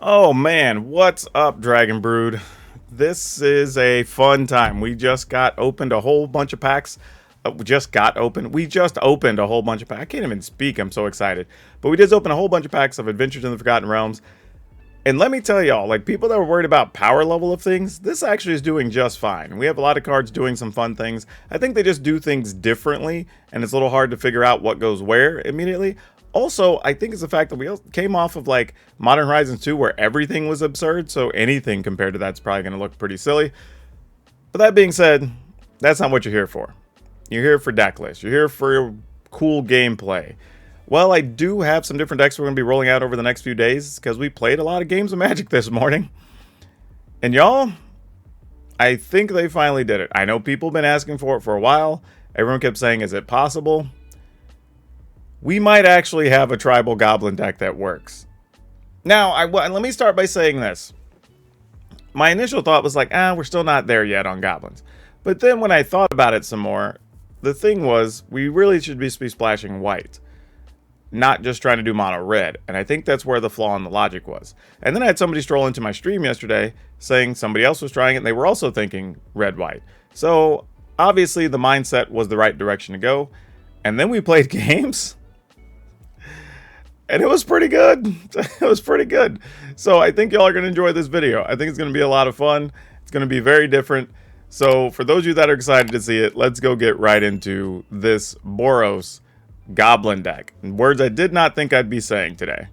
Oh man, what's up, Dragon Brood? This is a fun time. We just got opened a whole bunch of packs. We just opened a whole bunch of packs. I can't even speak. I'm so excited. But we just opened a whole bunch of packs of Adventures in the Forgotten Realms. And let me tell y'all, like people that were worried about power level of things, this actually is doing just fine. We have a lot of cards doing some fun things. I think they just do things differently, and it's a little hard to figure out what goes where immediately. Also, I think it's the fact that we came off of like Modern Horizons 2 where everything was absurd, so anything compared to that's probably going to look pretty silly. But that being said, that's not what you're here for. You're here for Decklist. You're here for cool gameplay. Well, I do have some different decks we're going to be rolling out over the next few days because we played a lot of games of Magic this morning. And y'all, I think they finally did it. I know people have been asking for it for a while. Everyone kept saying, is it possible? We might actually have a tribal goblin deck that works. Now, let me start by saying this. My initial thought was like, we're still not there yet on goblins. But then when I thought about it some more, the thing was, we really should be splashing white, not just trying to do mono red. And I think that's where the flaw in the logic was. And then I had somebody stroll into my stream yesterday saying somebody else was trying it and they were also thinking red white. So obviously the mindset was the right direction to go. And then we played games and it was pretty good. It was pretty good. So I think y'all are going to enjoy this video. I think it's going to be a lot of fun. It's going to be very different. So for those of you that are excited to see it, let's go get right into this Boros Goblin deck. Words I did not think I'd be saying today.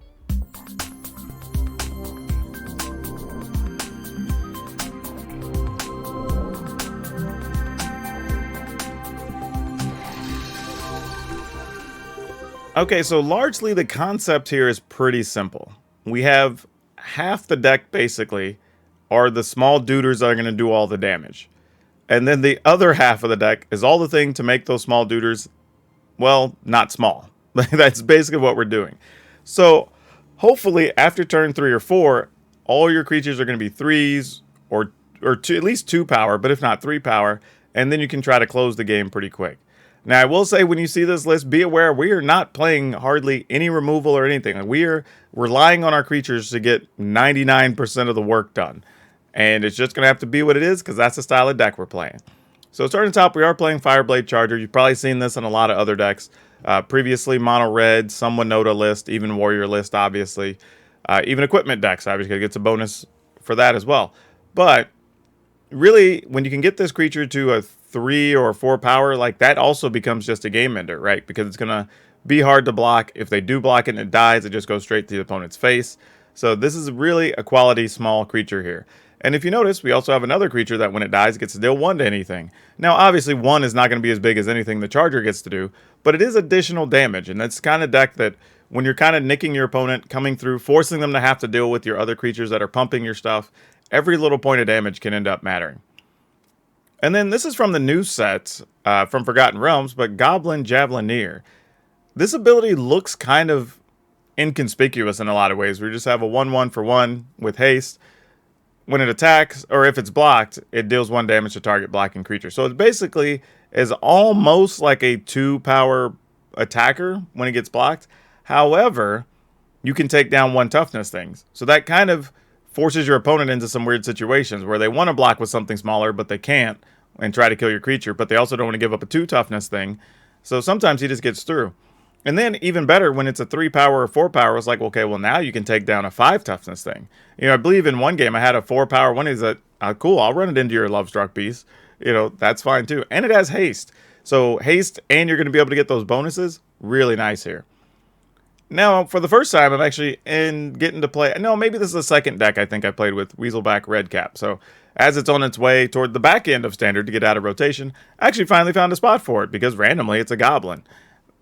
Okay, so largely the concept here is pretty simple. We have half the deck basically are the small duders that are going to do all the damage. And then the other half of the deck is all the thing to make those small duders, well, not small. That's basically what we're doing. So hopefully after turn 3 or 4, all your creatures are going to be 3s or two, at least 2 power, but if not 3 power. And then you can try to close the game pretty quick. Now, I will say when you see this list, be aware we are not playing hardly any removal or anything. Like, we are relying on our creatures to get 99% of the work done. And it's just going to have to be what it is because that's the style of deck we're playing. So starting top, we are playing Fireblade Charger. You've probably seen this in a lot of other decks. Previously, Mono Red, some Winota list, even Warrior list, obviously. Even Equipment decks, obviously, gets a bonus for that as well. But really, when you can get this creature to a 3 or 4 power, like that also becomes just a game ender, right? Because it's going to be hard to block. If they do block it and it dies, it just goes straight to the opponent's face. So this is really a quality small creature here. And if you notice, we also have another creature that when it dies, gets to deal 1 to anything. Now, obviously, 1 is not going to be as big as anything the Charger gets to do, but it is additional damage. And that's kind of deck that when you're kind of nicking your opponent, coming through, forcing them to have to deal with your other creatures that are pumping your stuff, every little point of damage can end up mattering. And then this is from the new set from Forgotten Realms, but Goblin Javelineer. This ability looks kind of inconspicuous in a lot of ways. We just have a 1/1 for 1 with haste. When it attacks, or if it's blocked, it deals 1 damage to target blocking creature. So it basically is almost like a 2 power attacker when it gets blocked. However, you can take down 1 toughness things. So that kind of forces your opponent into some weird situations where they want to block with something smaller, but they can't and try to kill your creature, but they also don't want to give up a 2 toughness thing. So sometimes he just gets through. And then even better, when it's a 3 power or 4 power, it's like, okay, well now you can take down a 5 toughness thing. You know, I believe in one game I had a 4 power one. Is that cool? I'll run it into your Lovestruck Beast. You know, that's fine too. And it has haste. So haste, and you're going to be able to get those bonuses. Really nice here. Now, for the first time, I'm actually getting to play. No, maybe this is the second deck I think I played with Weaselback Redcap. So as it's on its way toward the back end of Standard to get out of rotation, I actually finally found a spot for it because randomly it's a Goblin.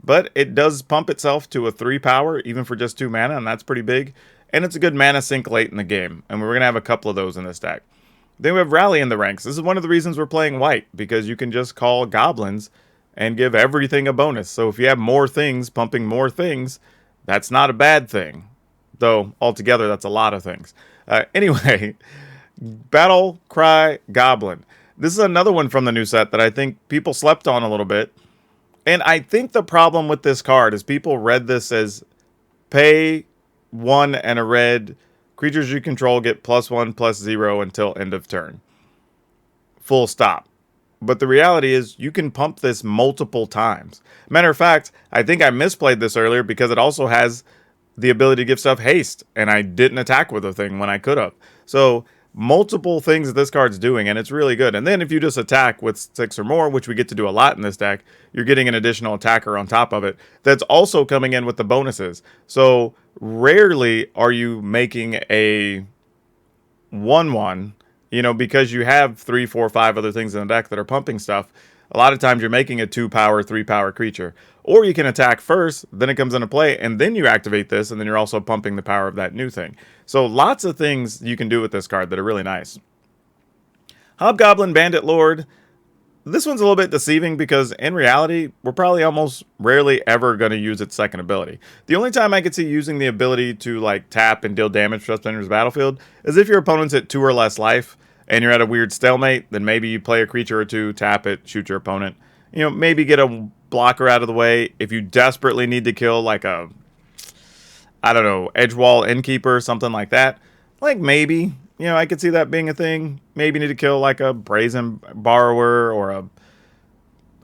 But it does pump itself to a 3 power, even for just 2 mana, and that's pretty big. And it's a good mana sink late in the game, and we're going to have a couple of those in this deck. Then we have Rally in the ranks. This is one of the reasons we're playing white, because you can just call Goblins and give everything a bonus. So if you have more things pumping more things, that's not a bad thing. Though, altogether, that's a lot of things. Anyway, Battle Cry Goblin. This is another one from the new set that I think people slept on a little bit. And I think the problem with this card is people read this as pay 1 and a red, Creatures you control get +1/+0 until end of turn. Full stop. But the reality is you can pump this multiple times. Matter of fact, I think I misplayed this earlier because it also has the ability to give stuff haste, and I didn't attack with a thing when I could have. So multiple things that this card's doing, and it's really good. And then if you just attack with 6 or more, which we get to do a lot in this deck, you're getting an additional attacker on top of it that's also coming in with the bonuses. So rarely are you making a 1/1, you know, because you have 3, 4, 5 other things in the deck that are pumping stuff. A lot of times you're making a 2-power, 3-power creature. Or you can attack first, then it comes into play, and then you activate this, and then you're also pumping the power of that new thing. So lots of things you can do with this card that are really nice. Hobgoblin Bandit Lord. This one's a little bit deceiving because in reality, we're probably almost rarely ever going to use its second ability. The only time I could see using the ability to like tap and deal damage to enters the battlefield is if your opponent's at 2 or less life and you're at a weird stalemate, then maybe you play a creature or 2, tap it, shoot your opponent. You know, maybe get a blocker out of the way. If you desperately need to kill like a, I don't know, Edgewall Innkeeper, something like that, like maybe, you know, I could see that being a thing. Maybe need to kill like a Brazen Borrower or a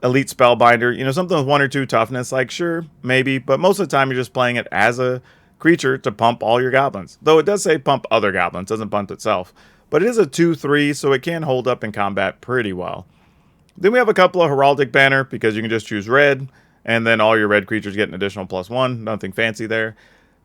Elite Spellbinder, you know, something with 1 or 2 toughness, like sure, maybe, but most of the time you're just playing it as a creature to pump all your goblins. Though it does say pump other goblins, doesn't pump itself. But it is a 2/3, so it can hold up in combat pretty well. Then we have a couple of Heraldic Banner, because you can just choose red, and then all your red creatures get an additional +1. Nothing fancy there.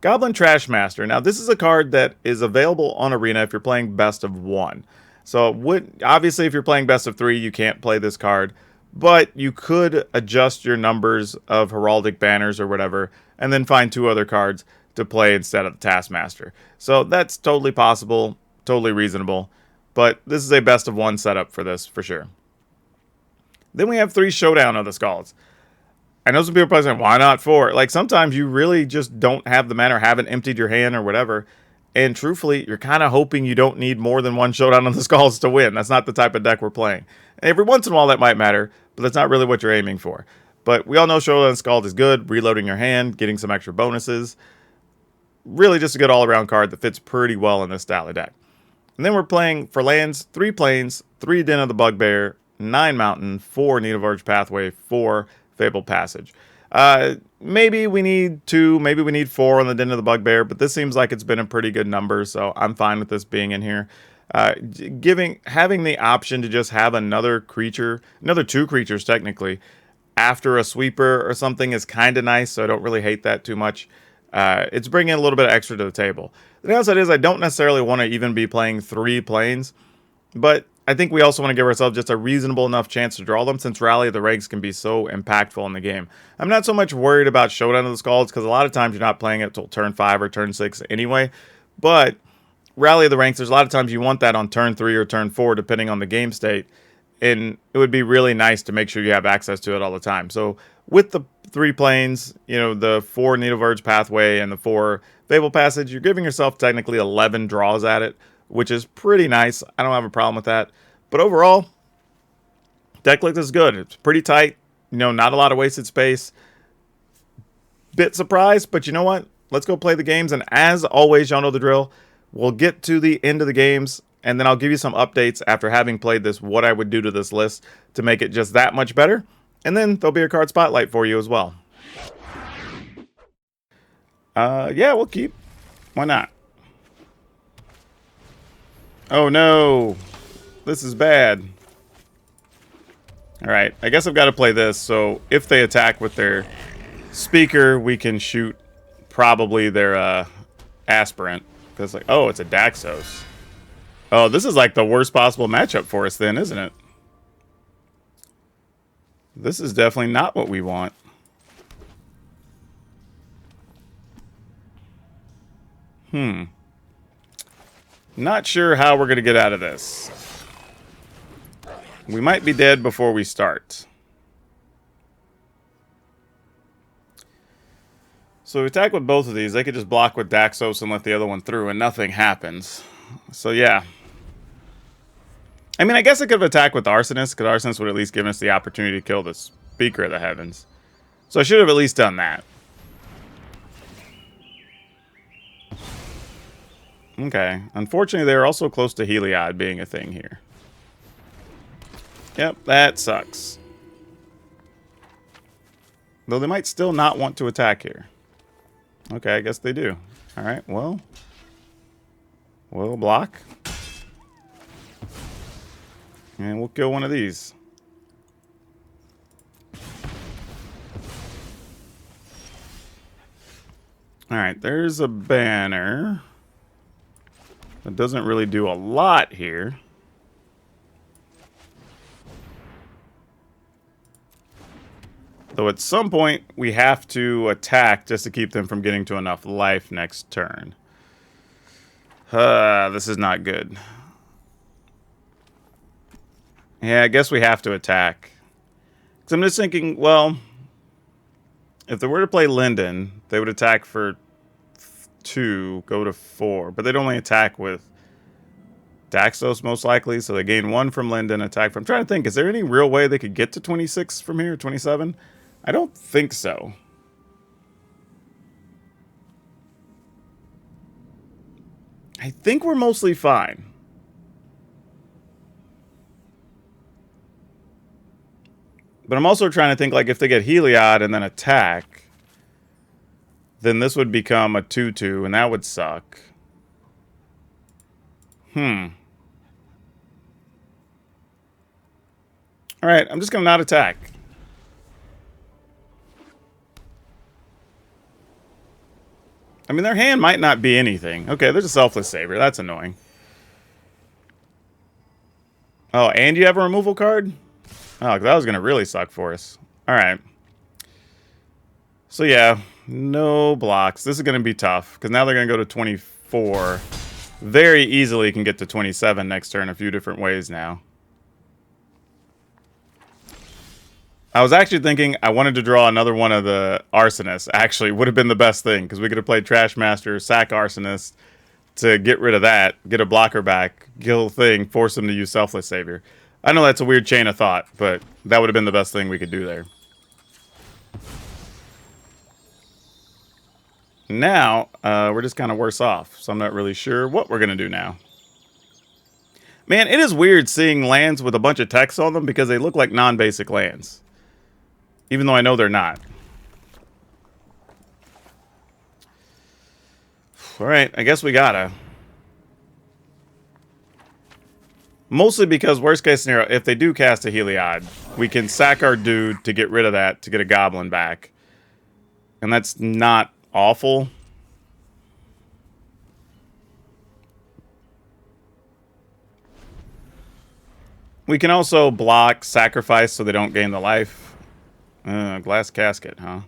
Goblin Trashmaster. Now, this is a card that is available on Arena if you're playing best of 1. So, obviously, if you're playing best of 3, you can't play this card. But you could adjust your numbers of Heraldic Banners or whatever, and then find 2 other cards to play instead of the Taskmaster. So, that's totally possible, totally reasonable. But this is a best of 1 setup for this, for sure. Then we have 3 Showdown of the Skalds. I know some people are probably saying, why not 4? Like, sometimes you really just don't have the mana or haven't emptied your hand or whatever. And truthfully, you're kind of hoping you don't need more than 1 Showdown of the Skalds to win. That's not the type of deck we're playing. And every once in a while that might matter, but that's not really what you're aiming for. But we all know Showdown of the Skald is good. Reloading your hand, getting some extra bonuses. Really just a good all-around card that fits pretty well in this style of deck. And then we're playing for lands, 3 plains, 3 Den of the Bugbear, 9 mountain, 4 Needleforge Pathway, 4 Fabled Passage. Maybe we need 2, maybe we need 4 on the Den of the Bugbear, but this seems like it's been a pretty good number, so I'm fine with this being in here. Having the option to just have another creature, another 2 creatures technically, after a sweeper or something is kind of nice, so I don't really hate that too much. It's bringing a little bit of extra to the table. The downside is I don't necessarily want to even be playing 3 planes, but I think we also want to give ourselves just a reasonable enough chance to draw them, since Rally of the Ranks can be so impactful in the game. I'm not so much worried about Showdown of the Skalds, because a lot of times you're not playing it until turn 5 or turn 6 anyway, but Rally of the Ranks, there's a lot of times you want that on turn 3 or turn 4, depending on the game state, and it would be really nice to make sure you have access to it all the time. So with the 3 planes, you know, the 4 Needleforge Pathway and the 4 Fabled Passage, you're giving yourself technically 11 draws at it, which is pretty nice. I don't have a problem with that. But overall, deck list is good. It's pretty tight. You know, not a lot of wasted space. Bit surprised, but you know what? Let's go play the games. And as always, y'all know the drill. We'll get to the end of the games, and then I'll give you some updates after having played this, what I would do to this list to make it just that much better. And then there'll be a card spotlight for you as well. Yeah, we'll keep. Why not? Oh no, this is bad. Alright, I guess I've got to play this, so if they attack with their speaker, we can shoot probably their aspirant. Because, like, oh, it's a Daxos. Oh, this is like the worst possible matchup for us then, isn't it? This is definitely not what we want. Not sure how we're going to get out of this. We might be dead before we start. So we attack with both of these. They could just block with Daxos and let the other one through and nothing happens. So yeah. I mean, I guess I could have attacked with Arsonist, because Arsonist would at least give us the opportunity to kill the Speaker of the Heavens. So I should have at least done that. Okay. Unfortunately, they're also close to Heliod being a thing here. Yep, that sucks. Though they might still not want to attack here. Okay, I guess they do. Alright, well. We'll block. And we'll kill one of these. Alright, there's a banner. That doesn't really do a lot here. Though at some point, we have to attack just to keep them from getting to enough life next turn. This is not good. Yeah, I guess we have to attack. Because I'm just thinking, well, if they were to play Linden, they would attack for 2, go to 4. But they'd only attack with Daxos most likely, so they gain 1 from Linden, attack from... I'm trying to think, is there any real way they could get to 26 from here, 27? I don't think so. I think we're mostly fine. But I'm also trying to think, like, if they get Heliod and then attack, then this would become a 2-2, and that would suck. Alright, I'm just going to not attack. I mean, their hand might not be anything. Okay, there's a Selfless Savior. That's annoying. Oh, and you have a removal card? Oh, that was going to really suck for us. Alright. So, yeah. No blocks. This is going to be tough. Because now they're going to go to 24. Very easily can get to 27 next turn a few different ways now. I was actually thinking I wanted to draw another one of the Arsonists. Actually, would have been the best thing. Because we could have played Trash Master, sack Arsonist to get rid of that. Get a blocker back. Kill thing. Force them to use Selfless Savior. I know that's a weird chain of thought. But that would have been the best thing we could do there. Now, we're just kind of worse off. So I'm not really sure what we're going to do now. Man, it is weird seeing lands with a bunch of text on them. Because they look like non-basic lands. Even though I know they're not. Alright, I guess we gotta. Mostly because, worst case scenario, if they do cast a Heliod, we can sack our dude to get rid of that, to get a goblin back. And that's not awful. We can also block, sacrifice so they don't gain the life. Glass casket, huh?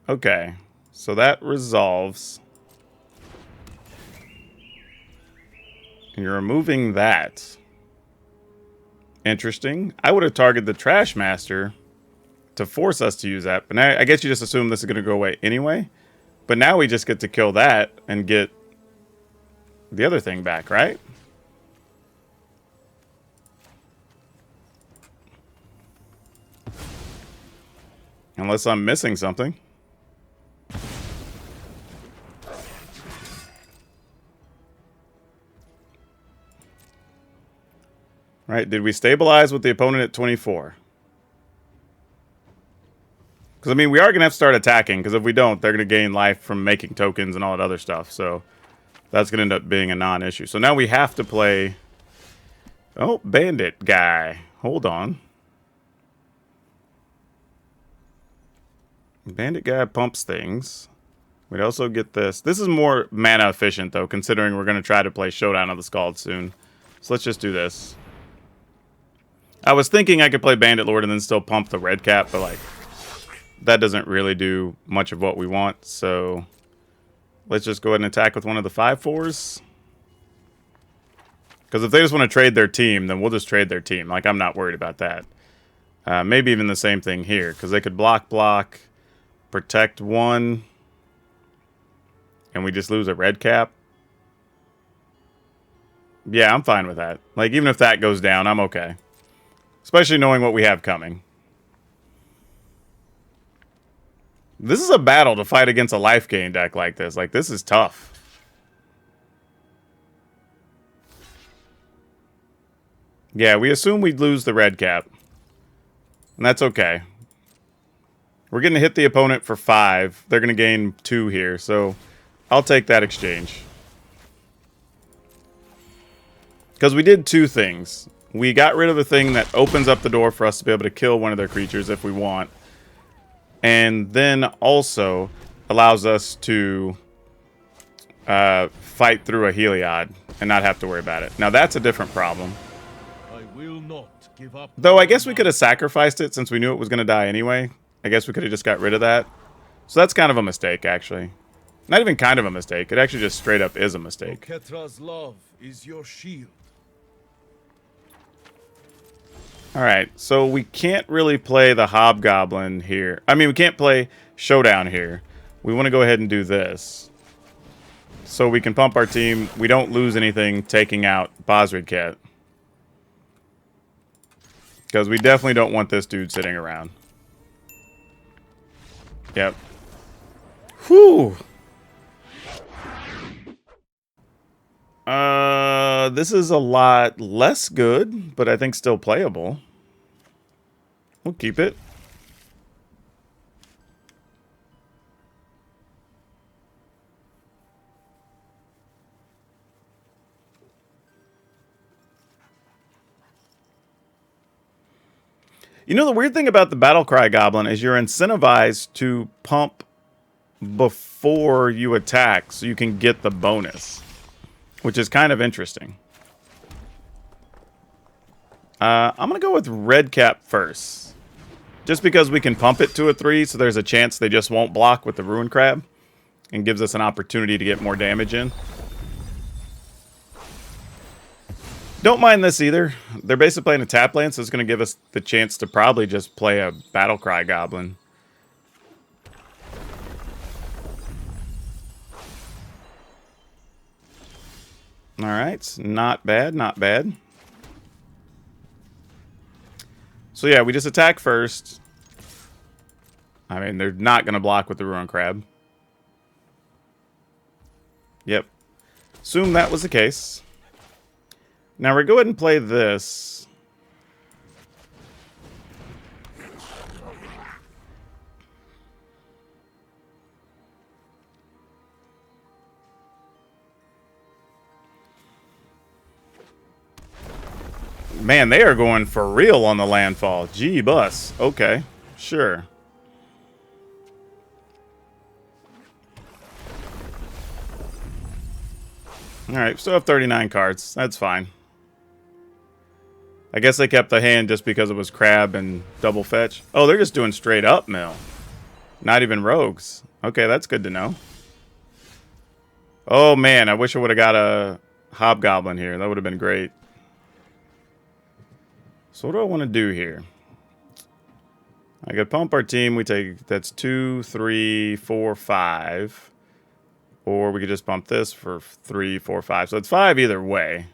Okay. So that resolves. You're removing that. Interesting. I would have targeted the Trash Master to force us to use that. But now I guess you just assume this is going to go away anyway. But now we just get to kill that and get the other thing back, right? Unless I'm missing something. Right, did we stabilize with the opponent at 24? Because, I mean, we are going to have to start attacking. Because if we don't, they're going to gain life from making tokens and all that other stuff. So, that's going to end up being a non-issue. So, now we have to play... Oh, Bandit guy. Hold on. Bandit guy pumps things. We'd also get this. This is more mana efficient, though, considering we're going to try to play Showdown of the Scald soon. So let's just do this. I was thinking I could play Bandit Lord and then still pump the red cap, but, like, that doesn't really do much of what we want. So let's just go ahead and attack with one of the 5/4s. Because if they just want to trade their team, then we'll just trade their team. Like, I'm not worried about that. Maybe even the same thing here, because they could block, protect one, and we just lose a red cap. Yeah, I'm fine with that. Like, even if that goes down, I'm okay. Especially knowing what we have coming. This is a battle to fight against a life gain deck like this. Like, this is tough. Yeah, we assume we'd lose the red cap. And that's okay. We're going to hit the opponent for 5. They're going to gain 2 here, so I'll take that exchange. Because we did 2 things. We got rid of the thing that opens up the door for us to be able to kill one of their creatures if we want. And then also allows us to fight through a Heliod and not have to worry about it. Now that's a different problem. I will not give up. Though I guess we could have sacrificed it since we knew it was going to die anyway. I guess we could have just got rid of that. So that's kind of a mistake, actually. Not even kind of a mistake. It actually just straight up is a mistake. Ketra's love is your shield. Alright, so we can't really play the Hobgoblin here. I mean, we can't play Showdown here. We want to go ahead and do this. So we can pump our team. We don't lose anything taking out Bosridcat. Because we definitely don't want this dude sitting around. Yep. Whew. This is a lot less good, but I think still playable. We'll keep it. You know, the weird thing about the Battlecry Goblin is you're incentivized to pump before you attack so you can get the bonus, which is kind of interesting. I'm going to go with Red Cap first. Just because we can pump it to a 3, so there's a chance they just won't block with the Ruin Crab. And gives us an opportunity to get more damage in. Don't mind this either. They're basically playing a tap land, so it's going to give us the chance to probably just play a Battlecry Goblin. Alright, not bad, not bad. So yeah, we just attack first. I mean, they're not going to block with the Ruin Crab. Yep. Assume that was the case. Now we're going to go ahead and play this. Man, they are going for real on the landfall. Gee, bus. Okay, sure. Alright, still have 39 cards. That's fine. I guess they kept the hand just because it was crab and double fetch. Oh, they're just doing straight up mill. Not even rogues. Okay, that's good to know. Oh, man, I wish I would have got a Hobgoblin here. That would have been great. So what do I want to do here? I could pump our team. We take, that's 2, 3, 4, 5. Or we could just pump this for 3, 4, 5. So it's 5 either way.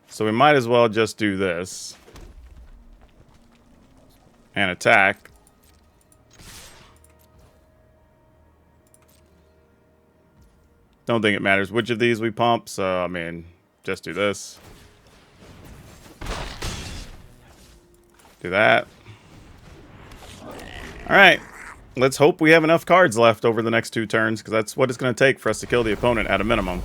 So we might as well just do this. And attack. Don't think it matters which of these we pump. So, I mean, just do this. Do that. Alright. Let's hope we have enough cards left over the next 2 turns, because that's what it's going to take for us to kill the opponent at a minimum.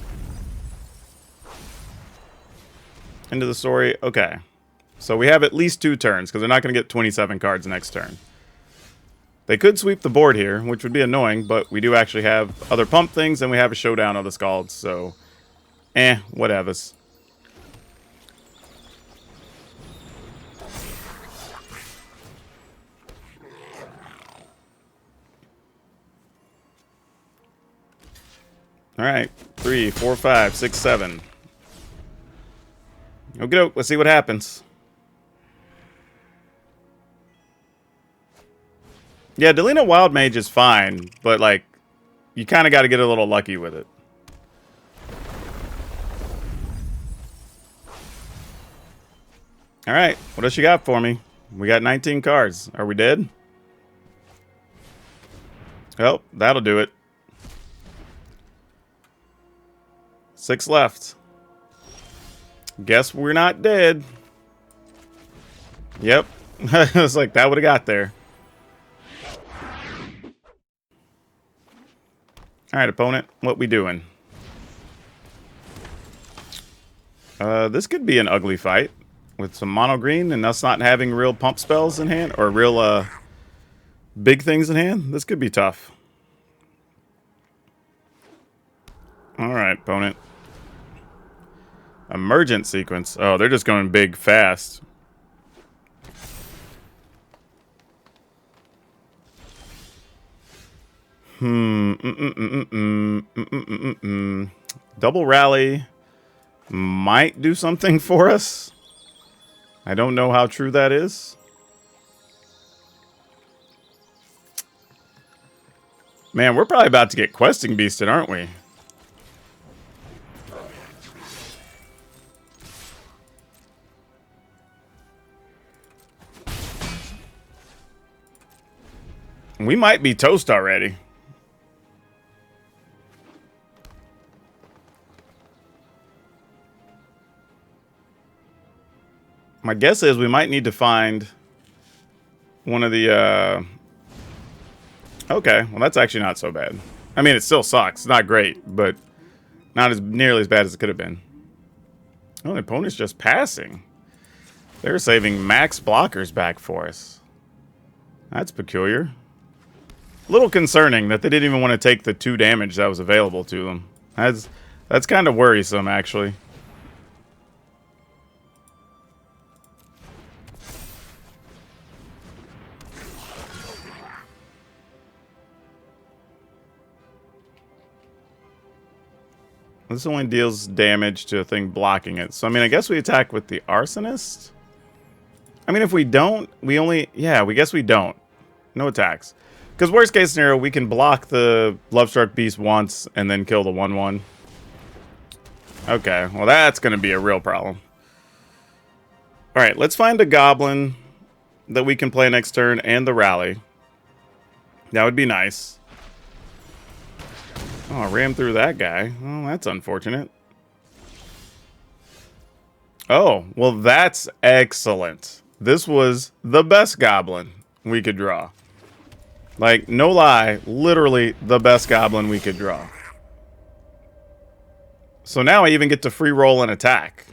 Into the story. Okay. So we have at least 2 turns, because they're not going to get 27 cards next turn. They could sweep the board here, which would be annoying, but we do actually have other pump things, and we have a showdown of the Scalds, so... whatevers. Alright, 3, 4, 5, 6, 7. Okay, let's see what happens. Yeah, Delina Wild Mage is fine, but like, you kind of got to get a little lucky with it. Alright, what else you got for me? We got 19 cards. Are we dead? Oh, that'll do it. 6 left. Guess we're not dead. Yep. I was like, that would have got there. Alright, opponent. What we doing? This could be an ugly fight. With some mono green and us not having real pump spells in hand. Or real, big things in hand. This could be tough. Alright, opponent. Emergent sequence. Oh, they're just going big fast. Double rally might do something for us. I don't know how true that is. Man, we're probably about to get questing beasted, aren't we? We might be toast already. My guess is we might need to find one of the, Okay, well that's actually not so bad. I mean, it still sucks. It's not great, but not as nearly as bad as it could have been. Oh, the opponent's just passing. They're saving max blockers back for us. That's peculiar. A little concerning that they didn't even want to take the 2 damage that was available to them. That's kind of worrisome, actually. This only deals damage to a thing blocking it. So, I mean, I guess we attack with the Arsonist? I mean, if we don't, we only... Yeah, we guess we don't. No attacks. Because worst case scenario, we can block the Lovestruck Beast once and then kill the 1/1. Okay, well that's going to be a real problem. Alright, let's find a Goblin that we can play next turn and the Rally. That would be nice. Oh, I ran through that guy. Oh, that's unfortunate. Oh, well that's excellent. This was the best Goblin we could draw. Like, no lie, literally the best Goblin we could draw. So now I even get to free roll an attack.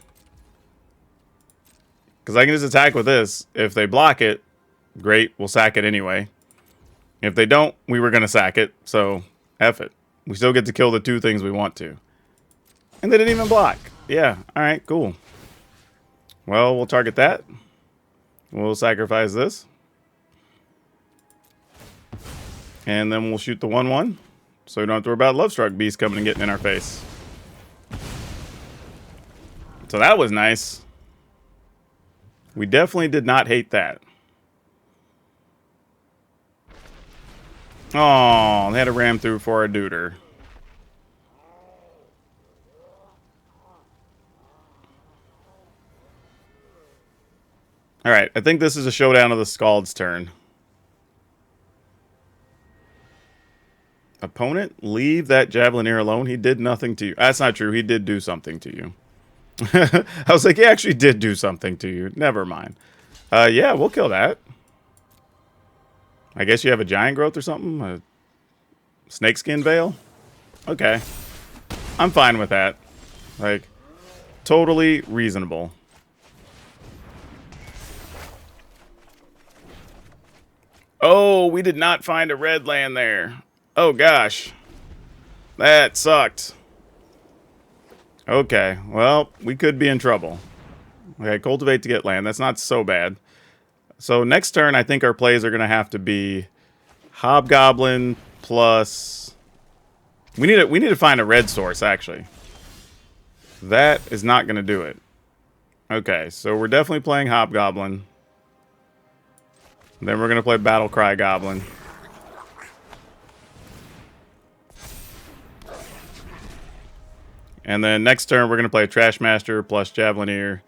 Because I can just attack with this. If they block it, great, we'll sack it anyway. If they don't, we were going to sack it, so F it. We still get to kill the 2 things we want to. And they didn't even block. Yeah, alright, cool. Well, we'll target that. We'll sacrifice this. And then we'll shoot the 1/1. So we don't have to worry about Lovestruck Beast coming and getting in our face. So that was nice. We definitely did not hate that. Oh, they had a ram through for a duder. Alright, I think this is a showdown of the Scald's turn. Opponent, leave that Javelineer alone. He did nothing to you. That's not true. He did do something to you. I was like, he actually did do something to you. Never mind. Yeah, we'll kill that. I guess you have a giant growth or something? A snakeskin veil? Okay. I'm fine with that. Like, totally reasonable. Oh, we did not find a red land there. Oh, gosh. That sucked. Okay, well, we could be in trouble. Okay, cultivate to get land. That's not so bad. So next turn, I think our plays are going to have to be Hobgoblin plus... We need to find a red source, actually. That is not going to do it. Okay, so we're definitely playing Hobgoblin. Then we're going to play Battlecry Goblin. And then next turn, we're going to play Trashmaster plus Javelineer.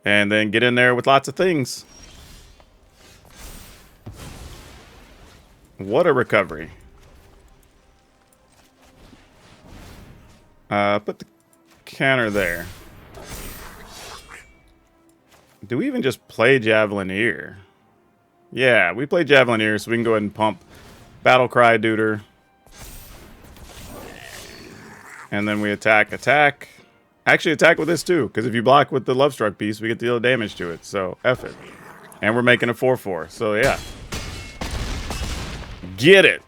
And then get in there with lots of things. What a recovery. Put the counter there. Do we even just play Javelineer? Yeah, we play Javelineer, so we can go ahead and pump Battlecry Duder. And then we attack. Actually, attack with this too, because if you block with the Lovestruck piece, we get to deal damage to it. So, F it. And we're making a 4/4. So, yeah. Get it!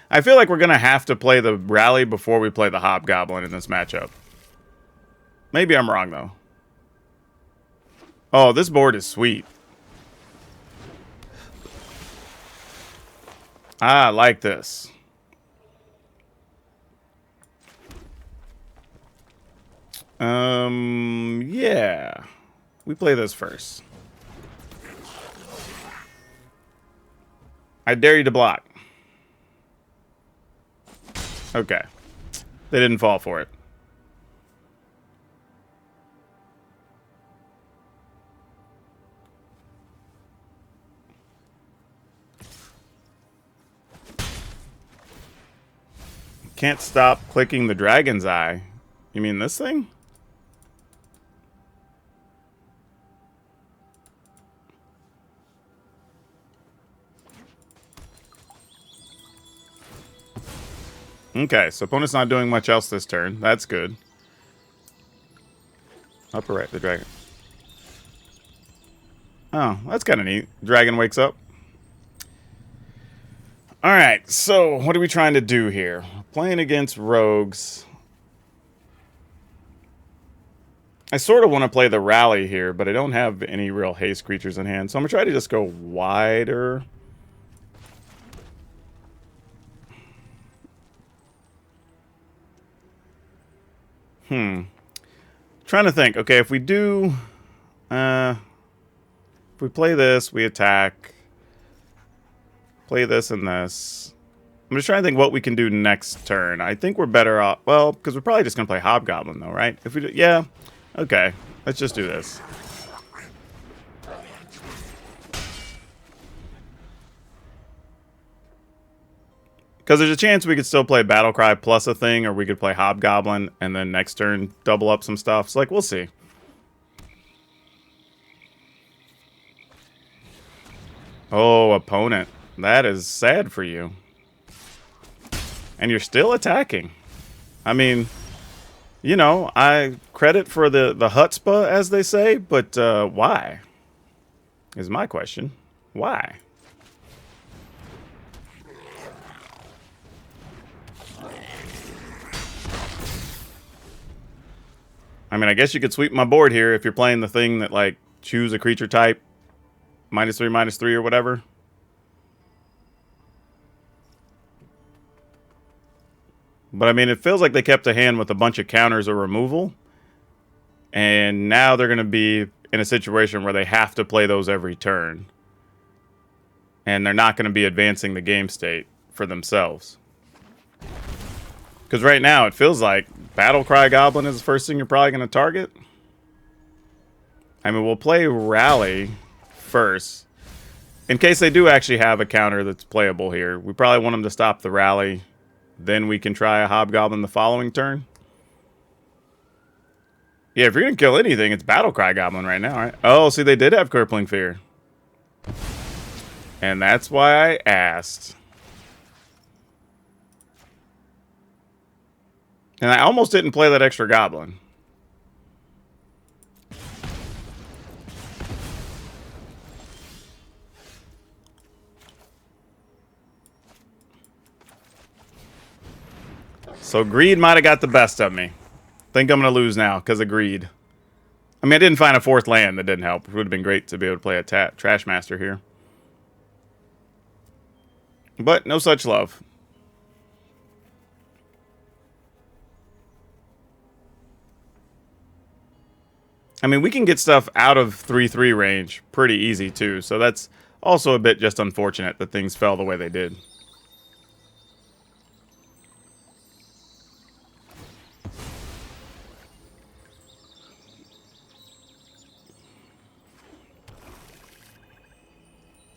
I feel like we're going to have to play the Rally before we play the Hobgoblin in this matchup. Maybe I'm wrong, though. Oh, this board is sweet. I like this. Yeah. We play this first. I dare you to block. Okay. They didn't fall for it. Can't stop clicking the dragon's eye. You mean this thing? Okay, so opponent's not doing much else this turn. That's good. Upper right, the dragon. Oh, that's kind of neat. Dragon wakes up. Alright, so what are we trying to do here? Playing against rogues. I sort of want to play the rally here, but I don't have any real haste creatures in hand. So I'm going to try to just go wider. Trying to think. Okay, if we do... if we play this, we attack. Play this and this. I'm just trying to think what we can do next turn. I think we're better off... Well, because we're probably just going to play Hobgoblin, though, right? If we do... Yeah. Okay. Let's just do this. Because there's a chance we could still play Battlecry plus a thing, or we could play Hobgoblin, and then next turn double up some stuff. So, like, we'll see. Oh, opponent. That is sad for you. And you're still attacking. I mean, you know, I credit for the chutzpah, as they say, but why? Is my question. Why? I mean, I guess you could sweep my board here if you're playing the thing that, like, choose a creature type, -3/-3 or whatever. But, I mean, it feels like they kept a hand with a bunch of counters or removal. And now they're going to be in a situation where they have to play those every turn. And they're not going to be advancing the game state for themselves. Because right now, it feels like Battlecry Goblin is the first thing you're probably going to target. I mean, we'll play Rally first. In case they do actually have a counter that's playable here. We probably want them to stop the Rally. Then we can try a Hobgoblin the following turn. Yeah, if you're going to kill anything, it's Battlecry Goblin right now, right? Oh, see, they did have Crippling Fear. And that's why I asked. And I almost didn't play that extra Goblin. So greed might have got the best of me. Think I'm going to lose now because of greed. I mean, I didn't find a fourth land that didn't help. It would have been great to be able to play a Trash Master here. But no such love. I mean, we can get stuff out of 3/3 range pretty easy, too. So that's also a bit just unfortunate that things fell the way they did.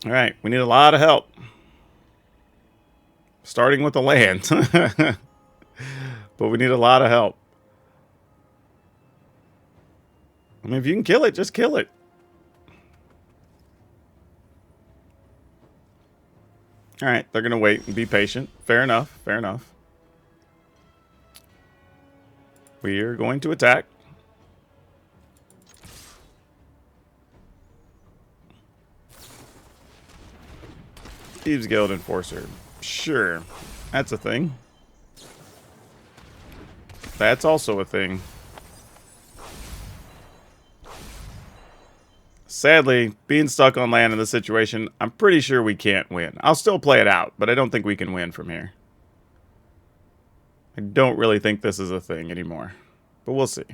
All right, we need a lot of help. starting with the land. But we need a lot of help. I mean, if you can kill it, just kill it. All right, they're going to wait and be patient. Fair enough, fair enough. We are going to attack. Thieves Guild Enforcer. Sure, that's a thing. That's also a thing. Sadly, being stuck on land in this situation, I'm pretty sure we can't win. I'll still play it out, but I don't think we can win from here. I don't really think this is a thing anymore. But we'll see.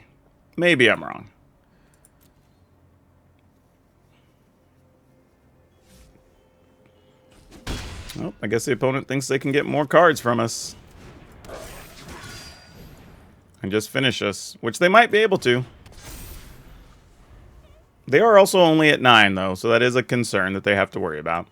Maybe I'm wrong. Oh, I guess the opponent thinks they can get more cards from us. And just finish us, which they might be able to. They are also only at 9, though, so that is a concern that they have to worry about.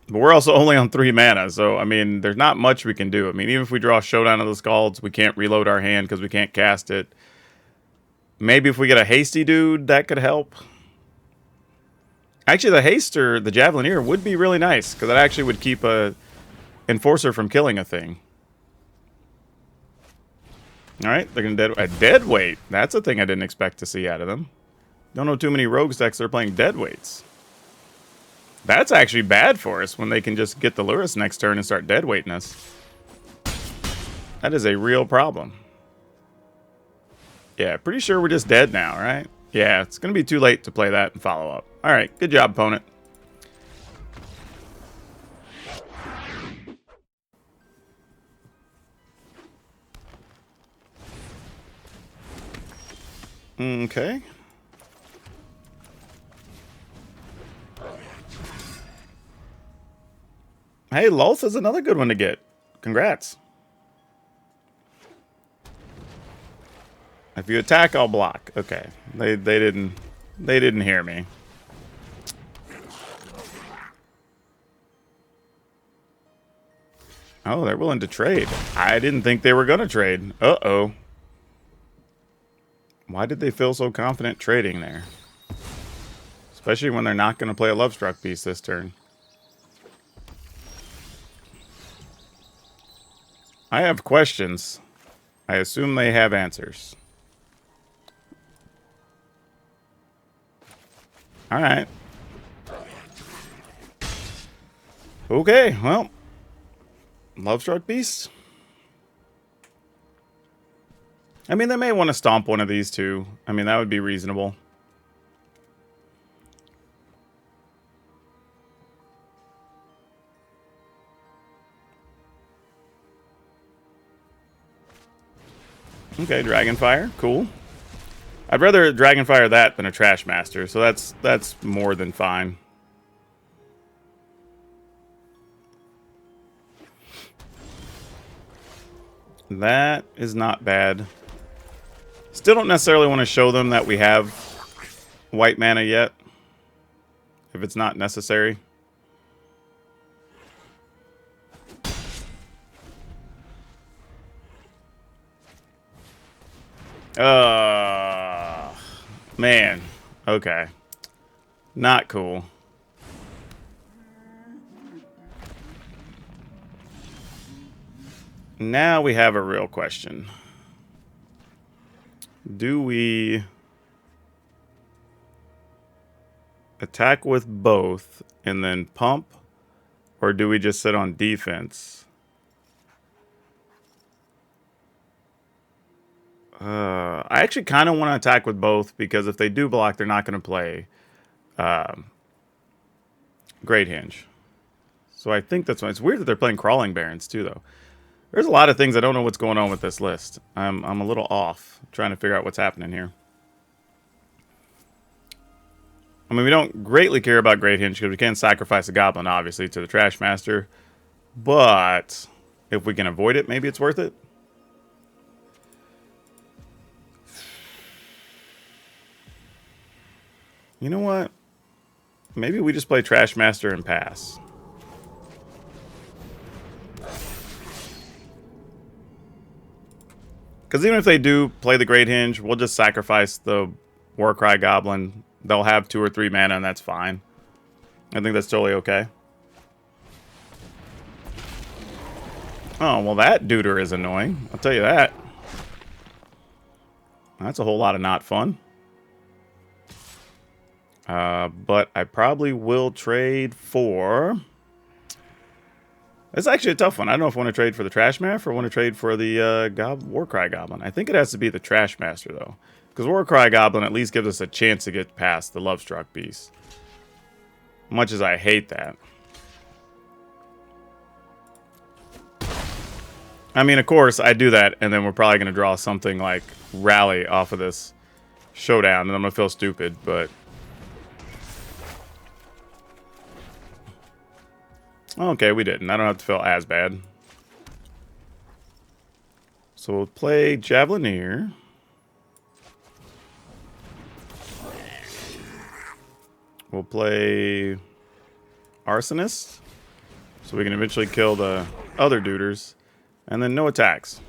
But we're also only on 3 mana, so, I mean, there's not much we can do. I mean, even if we draw Showdown of the Scalds, we can't reload our hand because we can't cast it. Maybe if we get a hasty dude, that could help. Actually, the Haster, the Javelineer, would be really nice, because that actually would keep a Enforcer from killing a thing. Alright, they're going to dead weight. That's a thing I didn't expect to see out of them. Don't know too many Rogues decks that are playing dead weights. That's actually bad for us when they can just get the Lurrus next turn and start dead weighting us. That is a real problem. Yeah, pretty sure we're just dead now, right? Yeah, it's going to be too late to play that and follow up. Alright, good job, opponent. Okay. Hey, Lolth is another good one to get. Congrats. If you attack, I'll block. Okay. They didn't hear me. Oh, they're willing to trade. I didn't think they were going to trade. Uh-oh. Why did they feel so confident trading there? Especially when they're not going to play a Lovestruck piece this turn. I have questions. I assume they have answers. Alright. Okay, well. Lovestruck Beast? I mean, they may want to stomp one of these two. I mean, that would be reasonable. Okay, Dragonfire, cool. I'd rather Dragonfire that than a Trash Master, so that's more than fine. That is not bad. Still don't necessarily want to show them that we have white mana yet, if it's not necessary. Man. Okay. Not cool. Now we have a real question. Do we attack with both and then pump? Or do we just sit on defense? I actually kind of want to attack with both because if they do block, they're not going to play Great Hinge. So I think that's why. It's weird that they're playing Crawling Barrens too, though. There's a lot of things I don't know what's going on with this list. I'm a little off trying to figure out what's happening here. I mean, we don't greatly care about Great Hinge because we can't sacrifice a Goblin, obviously, to the Trash Master. But if we can avoid it, maybe it's worth it. You know what? Maybe we just play Trash Master and pass. Because even if they do play the Great Hinge, we'll just sacrifice the Warcry Goblin. They'll have 2 or 3 mana, and that's fine. I think that's totally okay. Oh, well, that duder is annoying. I'll tell you that. That's a whole lot of not fun. But I probably will trade for... It's actually a tough one. I don't know if I want to trade for the Trash Master or want to trade for the Warcry Goblin. I think it has to be the Trash Master, though. Because Warcry Goblin at least gives us a chance to get past the Lovestruck Beast. Much as I hate that. I mean, of course, I do that, and then we're probably going to draw something like Rally off of this showdown, and I'm going to feel stupid, but... Okay, we didn't. I don't have to feel as bad. So we'll play Javelineer. We'll play Arsonist. So we can eventually kill the other duders. And then no attacks.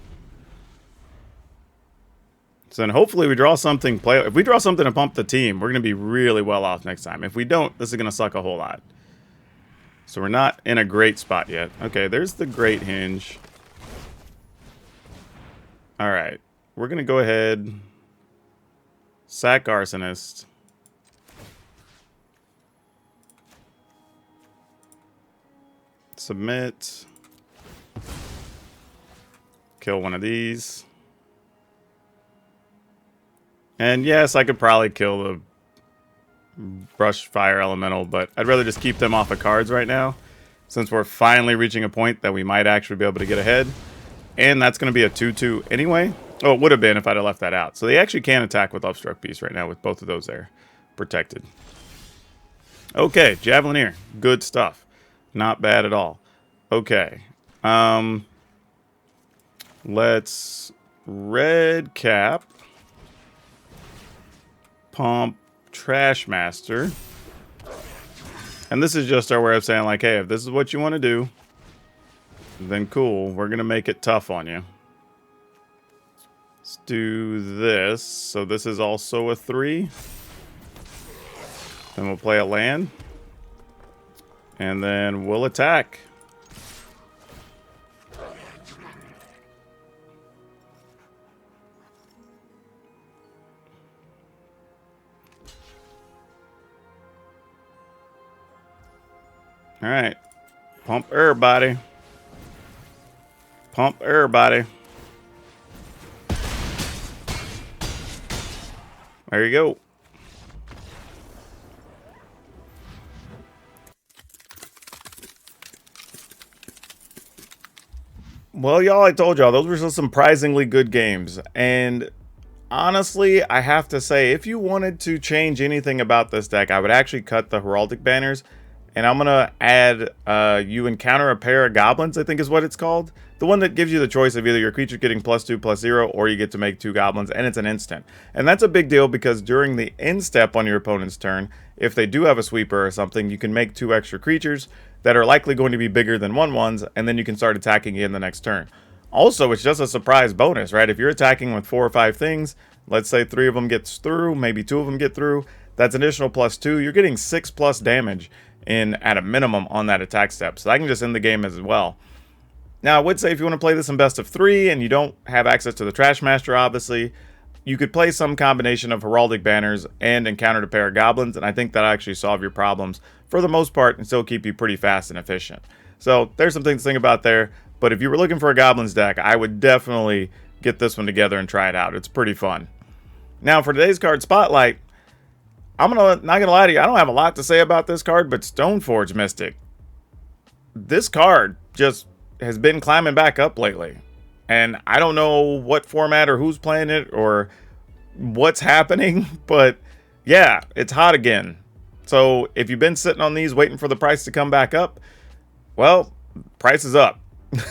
So then hopefully we draw something. If we draw something to pump the team, we're going to be really well off next time. If we don't, this is going to suck a whole lot. So we're not in a great spot yet. Okay, there's the Great Hinge. Alright. We're going to go ahead. Sack Arsonist. Submit. Kill one of these. And yes, I could probably kill the Brush Fire Elemental, but I'd rather just keep them off of cards right now, since we're finally reaching a point that we might actually be able to get ahead. And that's going to be a 2-2 anyway. Oh, it would have been if I'd have left that out. So they actually can attack with Lovestruck Beast right now with both of those there protected. Okay, Javelineer. Good stuff. Not bad at all. Okay. Let's red cap. Pump Trash Master. And this is just our way of saying, like, hey, if this is what you want to do, then cool. We're going to make it tough on you. Let's do this. So this is also a 3. Then we'll play a land. And then we'll attack. Alright. Pump everybody. Pump everybody. There you go. Well, y'all, I told y'all, those were some surprisingly good games. And honestly, I have to say, if you wanted to change anything about this deck, I would actually cut the Heraldic Banners. And I'm going to add, you encounter a pair of goblins, I think is what it's called. The one that gives you the choice of either your creature getting +2/+0, or you get to make 2 goblins, and it's an instant. And that's a big deal because during the end step on your opponent's turn, if they do have a sweeper or something, you can make 2 extra creatures that are likely going to be bigger than 1/1s, and then you can start attacking in the next turn. Also, it's just a surprise bonus, right? If you're attacking with 4 or 5 things, let's say 3 of them gets through, maybe 2 of them get through, that's an additional +2. You're getting 6+ damage in at a minimum on that attack step. So I can just end the game as well. Now, I would say if you want to play this in best of 3 and you don't have access to the Trash Master, obviously, you could play some combination of Heraldic Banners and encounter a pair of goblins, and I think that'll actually solve your problems for the most part and still keep you pretty fast and efficient. So there's some things to think about there, but if you were looking for a Goblins deck, I would definitely get this one together and try it out. It's pretty fun. Now, for today's card spotlight, not gonna lie to you, I don't have a lot to say about this card, but Stoneforge Mystic. This card just has been climbing back up lately. And I don't know what format or who's playing it or what's happening, but yeah, it's hot again. So if you've been sitting on these waiting for the price to come back up, well, price is up.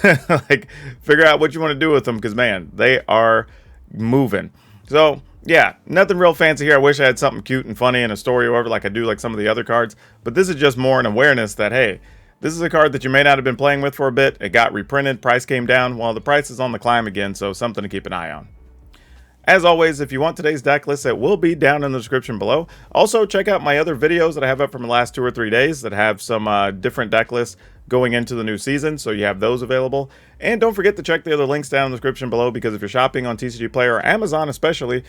Like, figure out what you want to do with them, because man, they are moving. So Yeah, nothing real fancy here. I wish I had something cute and funny and a story or whatever like I do like some of the other cards. But this is just more an awareness that, hey, this is a card that you may not have been playing with for a bit. It got reprinted, price came down. Well, the price is on the climb again, so something to keep an eye on. As always, if you want today's deck list, it will be down in the description below. Also, check out my other videos that I have up from the last 2 or 3 days that have some different deck lists going into the new season, so you have those available. And don't forget to check the other links down in the description below, because if you're shopping on TCGPlayer or Amazon especially,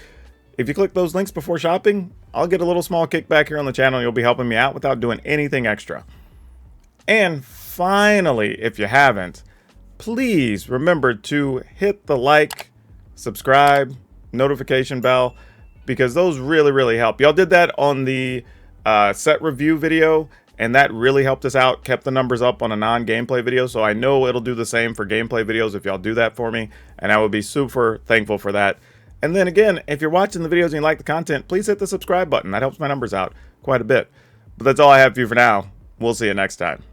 if you click those links before shopping, I'll get a little small kickback here on the channel. You'll be helping me out without doing anything extra. And finally, if you haven't, please remember to hit the like, subscribe, notification bell, because those really help. Y'all did that on the set review video, and that really helped us out, kept the numbers up on a non-gameplay video, so I know it'll do the same for gameplay videos if y'all do that for me, and I would be super thankful for that. And then again, if you're watching the videos and you like the content, please hit the subscribe button. That helps my numbers out quite a bit. But that's all I have for you for now. We'll see you next time.